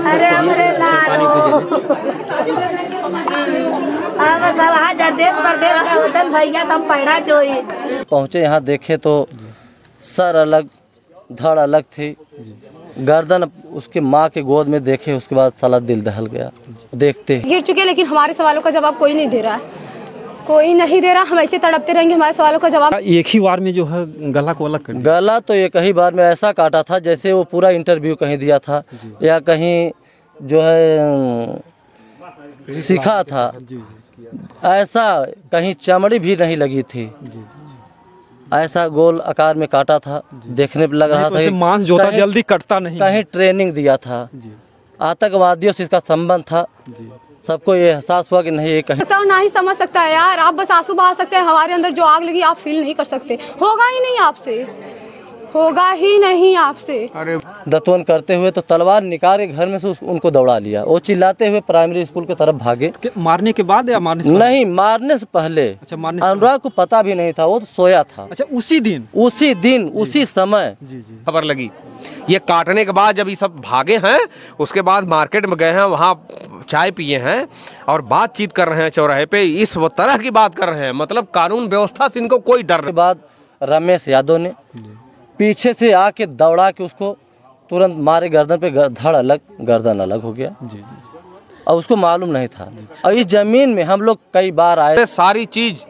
अरे हमरे लालो अब सब देश प्रदेश का होतन भैया तुम पढ़ा जोई। पहुँचे यहाँ देखे तो सर अलग धड़ अलग थी, गर्दन उसके माँ के गोद में देखे, उसके बाद साला दिल दहल गया देखते गिर चुके। लेकिन हमारे सवालों का जवाब कोई नहीं दे रहा है, कोई नहीं दे रहा। हम ऐसे तड़पते रहेंगे, हमारे सवालों का जवाब। एक ही बार में जो है गला को अलग कर दिया। गला तो एक ही बार में ऐसा काटा था जैसे वो पूरा इंटरव्यू कहीं दिया था या कहीं जो है सीखा था, ऐसा कहीं चमड़ी भी नहीं लगी थी, ऐसा गोल आकार में काटा था। देखने पे लग रहा था मांस जो था जल्दी कटता नहीं, कहीं ट्रेनिंग दिया था, आतंकवादियों से इसका संबंध था। सबको ये एहसास हुआ कि नहीं ये कहीं तो ना ही समझ सकता है यार। आप बस आंसू बहा सकते हैं, हमारे अंदर जो आग लगी आप फील नहीं कर सकते। होगा ही नहीं आपसे, होगा ही नहीं आपसे। दत्तवन करते हुए तो तलवार निकाल के घर में से उनको दौड़ा लिया। वो चिल्लाते हुए प्राइमरी स्कूल की तरफ भागे। मारने के बाद या मारने से पहले? नहीं, मारने से पहले। अच्छा, मारने से अनुराग को पता भी नहीं था, वो तो सोया था। अच्छा, उसी दिन उसी समय खबर लगी। ये काटने के बाद जब ये सब भागे हैं, उसके बाद मार्केट में गए हैं, वहाँ चाय पिए हैं और बातचीत कर रहे हैं चौराहे पे। इस तरह की बात कर रहे हैं, मतलब कानून व्यवस्था से इनको कोई डर नहीं। के बाद रमेश यादव ने पीछे से आके दौड़ा के उसको तुरंत मारे गर्दन पे, धड़ अलग गर्दन अलग हो गया। और उसको मालूम नहीं था। और इस जमीन में हम लोग कई बार आए, सारी चीज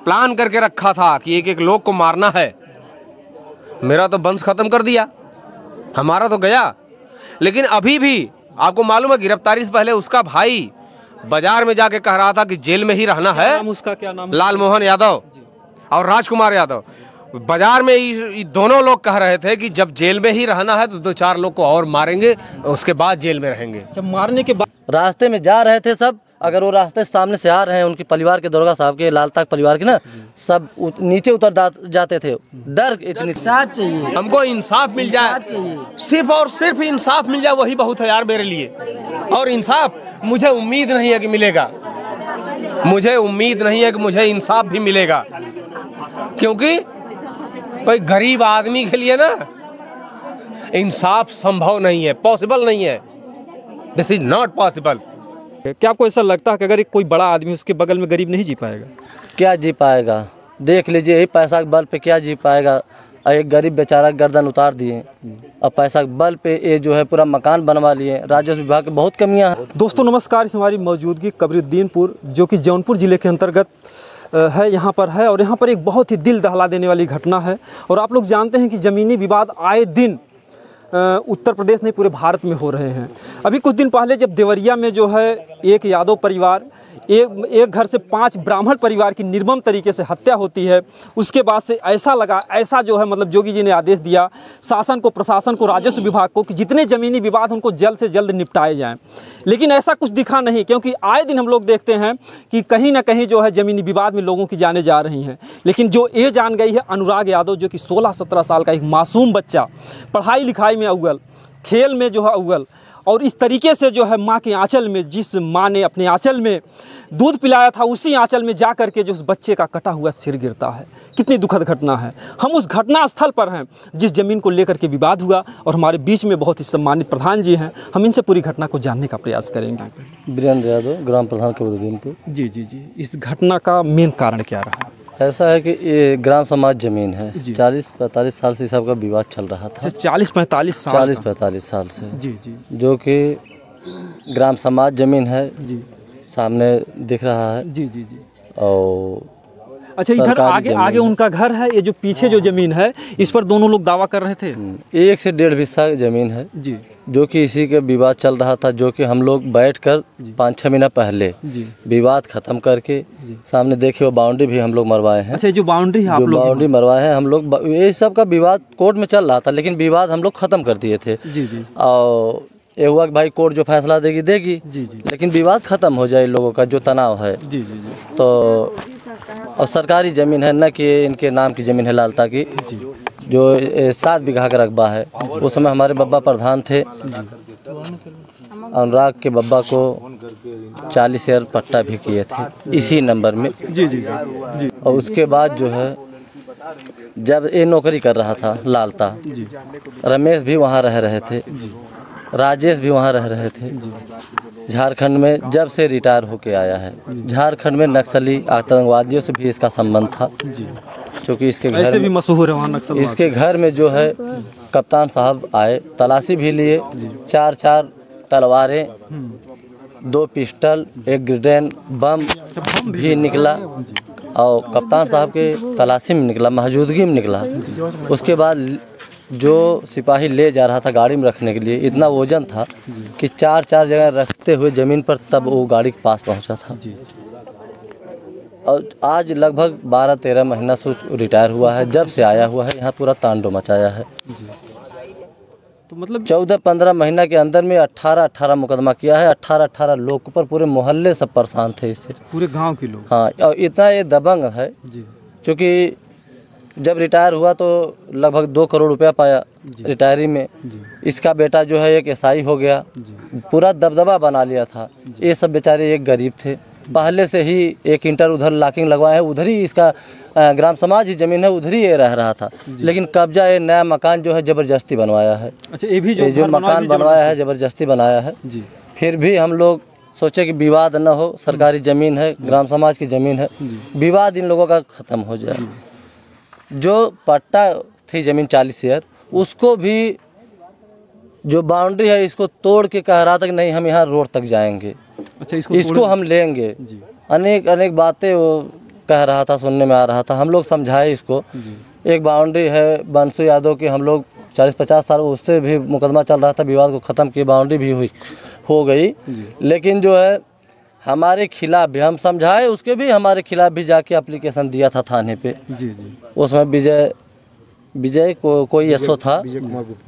प्लान करके रखा था कि एक एक लोग को मारना है। मेरा तो वंश खत्म कर दिया, हमारा तो गया। लेकिन अभी भी आपको मालूम है, गिरफ्तारी से पहले उसका भाई बाजार में जाके कह रहा था कि जेल में ही रहना है। उसका क्या नाम? लालमोहन यादव और राजकुमार यादव। बाजार में ये दोनों लोग कह रहे थे कि जब जेल में ही रहना है तो 2-4 लोग को और मारेंगे, उसके बाद जेल में रहेंगे। जब मारने के बाद रास्ते में जा रहे थे सब, अगर वो रास्ते सामने से आ रहे हैं, उनके परिवार के, दुर्गा साहब के, लाल ताक परिवार के ना, सब नीचे उतर जाते थे। डर इतनी इंसाफ चाहिए, हमको इंसाफ मिल जाए, सिर्फ और सिर्फ इंसाफ मिल जाए, वही बहुत है यार मेरे लिए। और इंसाफ मुझे उम्मीद नहीं है कि मिलेगा, मुझे उम्मीद नहीं है कि मुझे इंसाफ भी मिलेगा, क्योंकि कोई गरीब आदमी के लिए ना इंसाफ संभव नहीं है, पॉसिबल नहीं है। This is not possible. क्या आपको ऐसा लगता है कि अगर एक कोई बड़ा आदमी उसके बगल में गरीब नहीं जी पाएगा? क्या जी पाएगा? देख लीजिए, यही पैसा के बल पे क्या जी पाएगा। एक गरीब बेचारा गर्दन उतार दिए और पैसा के बल पे ये जो है पूरा मकान बनवा लिए। राजस्व विभाग की बहुत कमियां हैं। दोस्तों नमस्कार, इस हमारी मौजूदगी कबीरुद्दीनपुर जो कि जौनपुर ज़िले के अंतर्गत है, यहाँ पर है। और यहाँ पर एक बहुत ही दिल दहला देने वाली घटना है। और आप लोग जानते हैं कि ज़मीनी विवाद आए दिन उत्तर प्रदेश नहीं पूरे भारत में हो रहे हैं। अभी कुछ दिन पहले जब देवरिया में जो है एक यादव परिवार, एक घर से 5 ब्राह्मण परिवार की निर्मम तरीके से हत्या होती है, उसके बाद से ऐसा लगा, ऐसा जो है मतलब योगी जी ने आदेश दिया शासन को, प्रशासन को, राजस्व विभाग को कि जितने ज़मीनी विवाद उनको जल्द से जल्द निपटाए जाएं। लेकिन ऐसा कुछ दिखा नहीं, क्योंकि आए दिन हम लोग देखते हैं कि कहीं ना कहीं जो है ज़मीनी विवाद में लोगों की जानें जा रही हैं। लेकिन जो ये जान गई है अनुराग यादव, जो कि 16-17 साल का एक मासूम बच्चा, पढ़ाई लिखाई में अव्वल, खेल में जो है अव्वल, और इस तरीके से जो है माँ के आंचल में, जिस माँ ने अपने आंचल में दूध पिलाया था, उसी आंचल में जा कर के जो उस बच्चे का कटा हुआ सिर गिरता है। कितनी दुखद घटना है। हम उस घटना स्थल पर हैं जिस ज़मीन को लेकर के विवाद हुआ, और हमारे बीच में बहुत ही सम्मानित प्रधान जी हैं। हम इनसे पूरी घटना को जानने का प्रयास करेंगे। वीरेंद्र यादव, ग्राम प्रधान कबीरुद्दीनपुर। जी जी जी, इस घटना का मेन कारण क्या रहा? ऐसा है कि ये ग्राम समाज जमीन है, 40-45 साल से सबका विवाद चल रहा था। 40-45 साल? 40-45 साल से जी जी, जो कि ग्राम समाज जमीन है जी, सामने दिख रहा है जी जी जी। और अच्छा, इधर आगे उनका घर है, ये जो पीछे जो जमीन है इस पर दोनों लोग दावा कर रहे थे। 1 से 1.5 हिस्सा जमीन है जी, जो कि इसी के विवाद चल रहा था, जो कि हम लोग बैठकर 5-6 महीना पहले विवाद खत्म करके सामने देखिए वो बाउंड्री भी हम लोग मरवाए हैं। अच्छा, जो बाउंड्री है, आप लोग बाउंड्री मरवाए हैं हम लोग। ये सब का विवाद कोर्ट में चल रहा था, लेकिन विवाद हम लोग खत्म कर दिए थे। जी जी। और ये हुआ कि भाई कोर्ट जो फैसला देगी देगी, जी जी, लेकिन विवाद खत्म हो जाए लोगों का जो तनाव है। जी जी जी। तो और सरकारी ज़मीन है, न कि इनके नाम की ज़मीन है लालता की, जो 7 बीघा का रकबा है। उस समय हमारे बब्बा प्रधान थे, अनुराग के बब्बा को 40,000 पट्टा भी किए थे इसी नंबर में। जी जी जी। और उसके बाद जो है जब ये नौकरी कर रहा था लालता, रमेश भी वहाँ रह रहे थे, राजेश भी वहाँ रह रहे थे। झारखंड में जब से रिटायर होके आया है। झारखंड में नक्सली आतंकवादियों से भी इसका संबंध था, क्योंकि इसके घर ऐसे भी मशहूर है वहाँ नक्सल। इसके घर में जो है कप्तान साहब आए, तलाशी भी लिए, 4 तलवारें, 2 पिस्टल, 1 ग्रेनेड बम भी निकला और कप्तान साहब के तलाशी में निकला, मौजूदगी में निकला। उसके बाद जो सिपाही ले जा रहा था गाड़ी में रखने के लिए, इतना वजन था कि 4 जगह रखते हुए ज़मीन पर तब वो गाड़ी के पास पहुंचा था। और आज लगभग 12-13 महीना से रिटायर हुआ है। जब से आया हुआ है यहाँ पूरा तांडव मचाया है। तो मतलब 14-15 महीना के अंदर में 18 मुकदमा किया है। 18 लोग पर, पूरे मोहल्ले सब परेशान थे इससे, पूरे गांव के लोग। हाँ, और इतना ये दबंग है क्योंकि जब रिटायर हुआ तो लगभग 2 करोड़ रुपया पाया रिटायरी में। इसका बेटा जो है एक एसआई हो गया, पूरा दबदबा बना लिया था। ये सब बेचारे एक गरीब थे, पहले से ही 1 इंटर उधर लॉकिंग लगवाए है, उधर ही इसका ग्राम समाज ही ज़मीन है, उधर ही ये रह रहा था। लेकिन कब्जा ये नया मकान जो है ज़बरदस्ती बनवाया है। अच्छा, ये भी जो मकान बनवाया है ज़बरदस्ती बनाया है। फिर भी हम लोग सोचे कि विवाद न हो, सरकारी ज़मीन है, ग्राम समाज की ज़मीन है, विवाद इन लोगों का ख़त्म हो जाए। जो पट्टा थी ज़मीन 40 एकड़, उसको भी जो बाउंड्री है इसको तोड़ के कह रहा था कि नहीं हम यहाँ रोड तक जाएंगे। अच्छा, इसको हम लेंगे। अनेक बातें वो कह रहा था, सुनने में आ रहा था। हम लोग समझाए इसको। एक बाउंड्री है बंसू यादव की, हम लोग 40-50 साल उससे भी मुकदमा चल रहा था, विवाद को ख़त्म किए, बाउंड्री भी हो गई। लेकिन जो है हमारे खिलाफ भी हम समझाए, उसके भी हमारे खिलाफ भी जाके एप्लीकेशन दिया था थाने पे। उसमें विजय कोई एसओ था,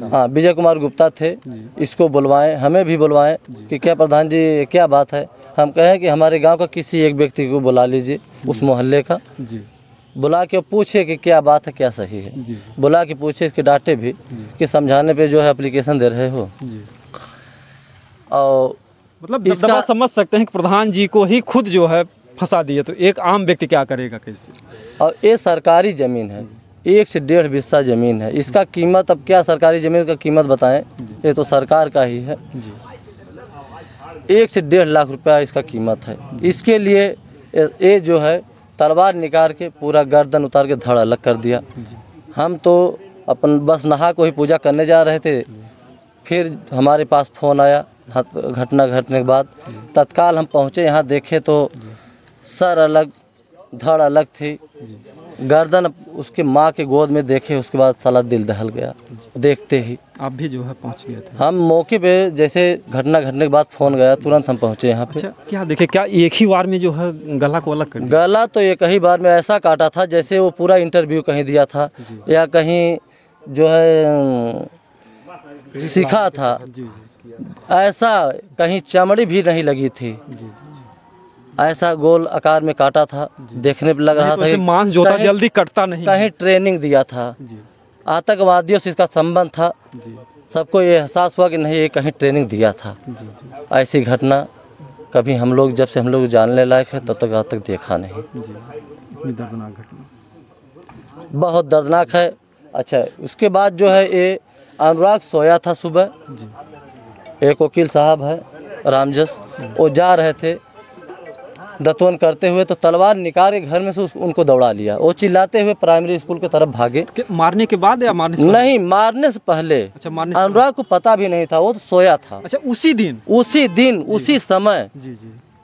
हाँ, विजय कुमार गुप्ता थे। इसको बुलवाएं, हमें भी बुलवाएं कि क्या प्रधान जी क्या बात है। हम कहें कि हमारे गांव का किसी एक व्यक्ति को बुला लीजिए, उस मोहल्ले का, बुला के पूछे कि क्या बात है, क्या सही है। बुला के पूछे, इसके डांटे भी कि समझाने पे जो है एप्लीकेशन दे रहे हो। और मतलब दबदबा समझ सकते हैं कि प्रधान जी को ही खुद जो है फंसा दिए, तो एक आम व्यक्ति क्या करेगा कैसे। और ये सरकारी ज़मीन है, 1 से 1.5 बिस्सा ज़मीन है। इसका कीमत, अब क्या सरकारी ज़मीन का कीमत बताएं, ये तो सरकार का ही है। 1 से 1.5 लाख रुपया इसका कीमत है। इसके लिए ये जो है तलवार निकाल के पूरा गर्दन उतार के धड़ अलग कर दिया। हम तो अपन बस नहा को ही पूजा करने जा रहे थे, फिर हमारे पास फ़ोन आया घटना घटने के बाद। तत्काल हम पहुँचे, यहाँ देखे तो सर अलग, धड़ अलग थी, गर्दन उसके माँ के गोद में देखे, उसके बाद साला दिल दहल गया देखते ही। आप भी जो है पहुंच गए थे? हम मौके पे, जैसे घटना घटने के बाद फ़ोन गया, तुरंत हम पहुंचे यहाँ पे। अच्छा, क्या देखे, क्या एक ही बार में जो है गला को अलग कर दिया? गला तो एक ही बार में ऐसा काटा था जैसे वो पूरा इंटरव्यू कहीं दिया था या कहीं जो है सीखा था। ऐसा कहीं चमड़ी भी नहीं लगी थी, ऐसा गोल आकार में काटा था। देखने पे लग रहा था मांस जो था जल्दी कटता नहीं, कहीं ट्रेनिंग दिया था। आतंकवादियों से इसका संबंध था। सबको ये एहसास हुआ कि नहीं, ये कहीं ट्रेनिंग दिया था। ऐसी घटना कभी हम लोग, जब से हम लोग जानने लायक है तब तक आज तक देखा नहीं। इतनी दर्दनाक घटना, बहुत दर्दनाक है। अच्छा, उसके बाद जो है ये अनुराग सोया था सुबह। एक वकील साहब है रामजस, वो जा रहे थे दतवन करते हुए, तो तलवार निकाल के घर में से उनको दौड़ा लिया। वो चिल्लाते हुए प्राइमरी स्कूल की तरफ भागे। मारने के बाद या मारने से नहीं, मारने से पहले। अच्छा, मारने से अनुराग को पता भी नहीं था, वो तो सोया था। अच्छा, उसी दिन उसी समय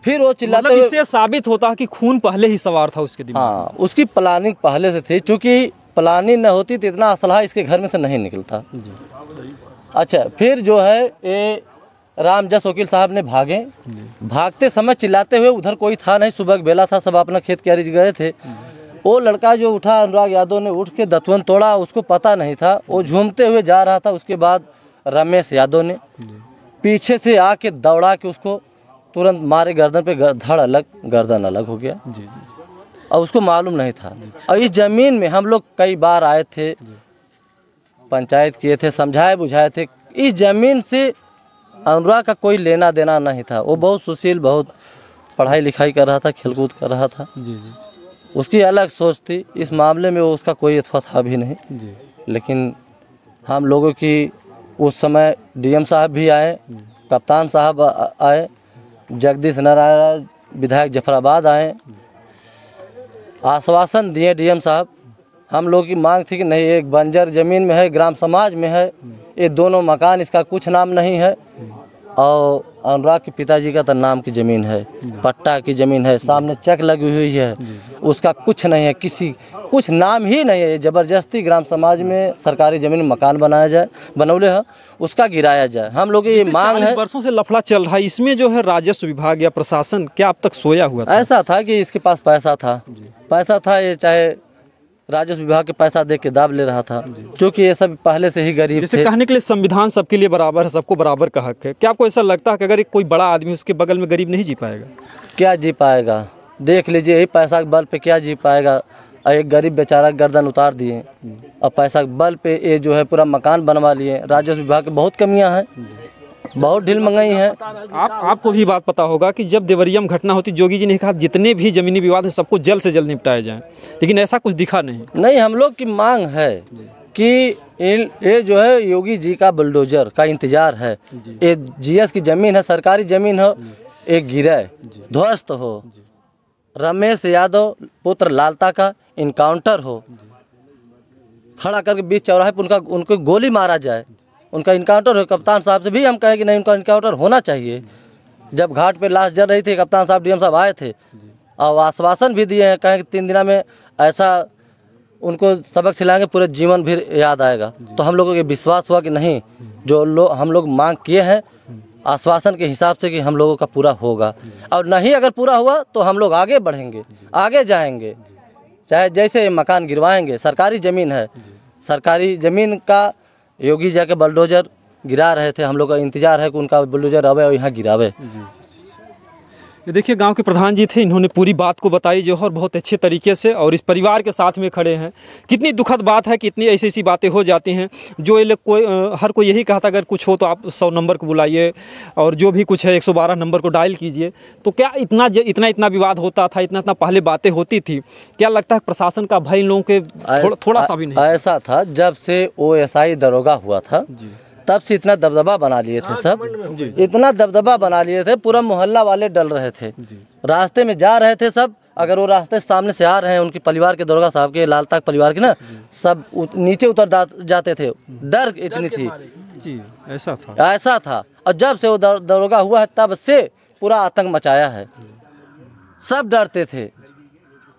फिर वो चिल्लाते हुए, इससे साबित होता है कि खून पहले ही सवार था उसके दिमाग में। हाँ, उसकी प्लानिंग पहले से थी, क्योंकि प्लानिंग न होती तो इतना असलहा इसके घर में से नहीं निकलता। अच्छा, फिर जो है ये रामजस वकील साहब ने भागते समय चिल्लाते हुए, उधर कोई था नहीं, सुबह बेला था, सब अपना खेत क्यारी गए थे। वो लड़का जो उठा, अनुराग यादव ने उठ के दतवन तोड़ा, उसको पता नहीं था, वो झूमते हुए जा रहा था। उसके बाद रमेश यादव ने पीछे से आके दौड़ा के उसको तुरंत मारे गर्दन पे, धड़ अलग, गर्दन अलग हो गया। और उसको मालूम नहीं था। और इस ज़मीन में हम लोग कई बार आए थे, पंचायत किए थे, समझाए बुझाए थे। इस ज़मीन से अनुराग का कोई लेना देना नहीं था। वो बहुत सुशील, बहुत पढ़ाई लिखाई कर रहा था, खेलकूद कर रहा था। उसकी अलग सोच थी। इस मामले में वो उसका कोई अथवा था भी नहीं। लेकिन हम लोगों की उस समय डीएम साहब भी आए, कप्तान साहब आए, जगदीश नारायण विधायक जफराबाद आए, आश्वासन दिए डीएम साहब। हम लोग की मांग थी कि नहीं, एक बंजर ज़मीन में है, ग्राम समाज में है, ये दोनों मकान, इसका कुछ नाम नहीं है। और अनुराग के पिताजी का तो नाम की ज़मीन है, पट्टा की ज़मीन है, सामने चेक लगी हुई है, उसका कुछ नहीं है, किसी कुछ नाम ही नहीं है। ज़बरदस्ती ग्राम समाज में सरकारी ज़मीन में मकान बनाया जाए, बनौले है, उसका गिराया जाए। हम लोग ये मांग है। वर्षों से लफड़ा चल रहा है, इसमें जो है राजस्व विभाग या प्रशासन क्या अब तक सोया हुआ था? ऐसा था कि इसके पास पैसा था, ये चाहे राजस्व विभाग के पैसा दे के दाब ले रहा था, क्योंकि ये सब पहले से ही गरीब जैसे थे। कहने के लिए संविधान सबके लिए बराबर है, सबको बराबर का हक है। क्या आपको ऐसा लगता है कि अगर कोई बड़ा आदमी उसके बगल में गरीब नहीं जी पाएगा? क्या जी पाएगा? देख लीजिए, यही पैसा के बल पे क्या जी पाएगा। एक गरीब बेचारा गर्दन उतार दिए और पैसा के बल पे ये जो है पूरा मकान बनवा लिए। राजस्व विभाग की बहुत कमियां हैं, बहुत ढील मंगाई है। आपको भी बात पता होगा कि जब देवरिया में घटना होती, जोगी जी ने कहा जितने भी जमीनी विवाद हैं सबको जल्द से जल्द निपटाया जाए, लेकिन ऐसा कुछ दिखा नहीं। हम लोग की मांग है कि ये जो है योगी जी का बुलडोजर का इंतजार है। ये जीएस की ज़मीन है, सरकारी ज़मीन हो, एक गिरे ध्वस्त हो। रमेश यादव पुत्र लालता का इनकाउंटर हो, खड़ा करके बीच चौराहे पर उनको गोली मारा जाए, उनका इनकाउंटर हो। कप्तान साहब से भी हम कहें कि नहीं, उनका इनकाउंटर होना चाहिए। जब घाट पे लाश जल रही थी, कप्तान साहब डीएम साहब आए थे और आश्वासन भी दिए हैं, कहें कि 3 दिन में ऐसा उनको सबक सिलाएंगे, पूरे जीवन भी याद आएगा। तो हम लोगों को विश्वास हुआ कि नहीं, जो हम लोग मांग किए हैं आश्वासन के हिसाब से कि हम लोगों का पूरा होगा। और नहीं अगर पूरा हुआ तो हम लोग आगे बढ़ेंगे, आगे जाएंगे, चाहे जैसे मकान गिरवाएंगे। सरकारी ज़मीन है, सरकारी ज़मीन का योगी जी के बुलडोजर गिरा रहे थे। हम लोग का इंतजार है कि उनका बुलडोजर आवे और यहाँ गिरावे। ये देखिए, गांव के प्रधान जी थे, इन्होंने पूरी बात को बताई जो है बहुत अच्छे तरीके से, और इस परिवार के साथ में खड़े हैं। कितनी दुखद बात है कि इतनी ऐसी ऐसी बातें हो जाती हैं जो ये लोग हर कोई यही कहा था अगर कुछ हो तो आप 100 नंबर को बुलाइए और जो भी कुछ है 112 नंबर को डायल कीजिए। तो क्या इतना विवाद होता था, इतना पहले बातें होती थी? क्या लगता है प्रशासन का भय इन लोगों के थोड़ा सा भी नहीं? ऐसा था, जब से OSI दरोगा हुआ था तब से इतना दबदबा बना लिए थे सब, इतना दबदबा बना लिए थे, पूरा मोहल्ला वाले डल रहे थे। रास्ते में जा रहे थे सब, अगर वो रास्ते सामने से आ रहे हैं, उनके परिवार के दरोगा साहब के, लालता परिवार के ना, सब नीचे उतर जाते थे, डर इतनी थी जी। ऐसा था। और जब से वो दरोगा हुआ है तब से पूरा आतंक मचाया है। सब डरते थे,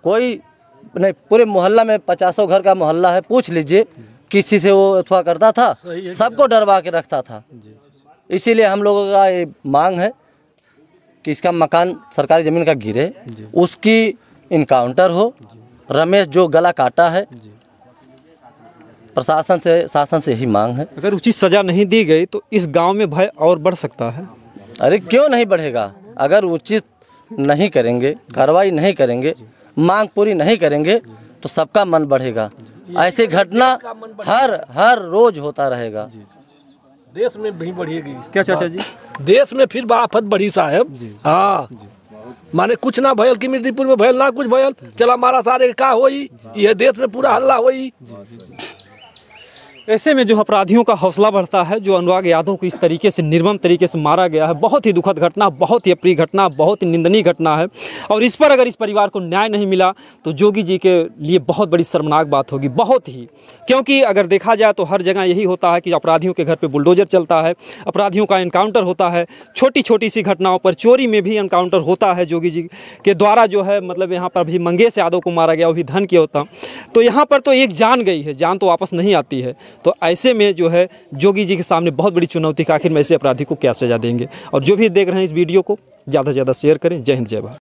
कोई नहीं, पूरे मोहल्ला में 50 घर का मोहल्ला है, पूछ लीजिए, किसी से वो अथवा करता था, सबको डरवा के रखता था। इसीलिए हम लोगों का ये मांग है कि इसका मकान सरकारी ज़मीन का गिरे, उसकी इनकाउंटर हो। रमेश जो गला काटा है, प्रशासन से, शासन से ही मांग है। अगर उचित सज़ा नहीं दी गई तो इस गांव में भय और बढ़ सकता है। अरे क्यों नहीं बढ़ेगा? अगर उचित नहीं करेंगे, कार्रवाई नहीं करेंगे, मांग पूरी नहीं करेंगे तो सबका मन बढ़ेगा। ऐसी घटना हर रोज होता रहेगा। देश में भी बढ़ेगी। क्या चाचा जी? देश में फिर आफत बढ़ी साहब। हाँ, माने कुछ ना भयल कि मिर्दीपुर में भयल ना कुछ भयल, चला मारा सारे का होई, यह देश में पूरा हल्ला होई। ऐसे में जो अपराधियों का हौसला बढ़ता है, जो अनुराग यादव को इस तरीके से निर्मम तरीके से मारा गया है, बहुत ही दुखद घटना, बहुत ही अप्रिय घटना, बहुत ही निंदनीय घटना है। और इस पर अगर इस परिवार को न्याय नहीं मिला तो जोगी जी के लिए बहुत बड़ी शर्मनाक बात होगी, बहुत ही। क्योंकि अगर देखा जाए तो हर जगह यही होता है कि अपराधियों के घर पे बुलडोजर चलता है, अपराधियों का एनकाउंटर होता है, छोटी छोटी सी घटनाओं पर, चोरी में भी एनकाउंटर होता है जोगी जी के द्वारा। जो है मतलब यहाँ पर भी मंगेश यादव को मारा गया, वो भी धन के होता। तो यहाँ पर तो एक जान गई है, जान तो वापस नहीं आती है। तो ऐसे में जो है जोगी जी के सामने बहुत बड़ी चुनौती कि आखिर में ऐसे अपराधी को क्या सजा देंगे। और जो भी देख रहे हैं इस वीडियो को ज़्यादा से ज़्यादा शेयर करें। जय हिंद, जय भारत।